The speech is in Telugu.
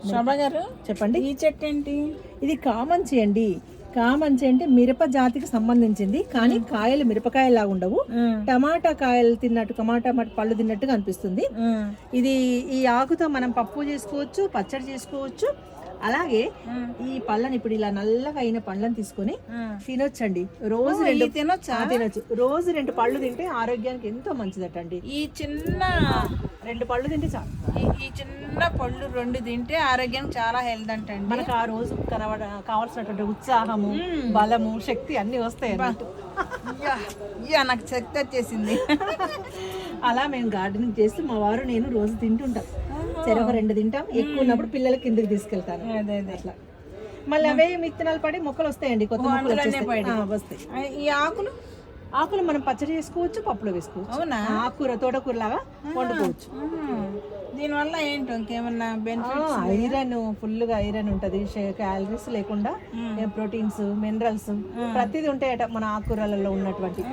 శోభా గారు చెప్పండి. ఈ చెట్టు ఏంటి? ఇది కామంచి అండి. కామంచి అంటే మిరప జాతికి సంబంధించింది, కానీ కాయలు మిరపకాయలా ఉండవు. టమాటా కాయలు తిన్నట్టు, టమాటా పళ్ళు తిన్నట్టుగా అనిపిస్తుంది. ఇది ఈ ఆకుతో మనం పప్పు చేసుకోవచ్చు, పచ్చడి చేసుకోవచ్చు. అలాగే ఈ పళ్ళని ఇప్పుడు ఇలా నల్లగా అయిన పండ్లను తీసుకొని తినొచ్చండి. రోజు తినొచ్చు. రోజు 2 పళ్ళు తింటే ఆరోగ్యానికి ఎంతో మంచిదటండి. ఈ చిన్న 2 పళ్ళు తింటే చాలు. ఈ చిన్న పళ్ళు 2 తింటే ఆరోగ్యానికి చాలా హెల్త్ అంటండి. మనకు ఆ రోజు కావాల్సినటువంటి ఉత్సాహము, బలము, శక్తి అన్ని వస్తాయి అన్నట్టు. నాకు శక్తి వచ్చేసింది. అలా మేము గార్డెనింగ్ చేస్తూ మా వారు నేను రోజు తింటుంటాం. సరే ఒక 2 తింటాం. ఎక్కువ ఉన్నప్పుడు పిల్లలకి కిందకి తీసుకెళ్తాను. అదే అట్లా మళ్ళీ అవే విత్తనాలు పడి మొక్కలు వస్తాయండి. కొత్త మొక్కలు వస్తాయి. ఈ ఆకులు మనం పచ్చడి చేసుకోవచ్చు, పప్పులో వేసుకోవచ్చు. అవునా? ఆకుకూర, తోటకూర లాగా వండుకోవచ్చు. దీనివల్ల ఏంటో ఇంకేమన్నా బెనిఫిట్స్? ఐరన్, ఫుల్గా ఐరన్ ఉంటుంది. క్యాలరీస్ లేకుండా ప్రోటీన్స్, మినరల్స్ ప్రతిదీ ఉంటాయట మన ఆకుకూరలలో ఉన్నటువంటి.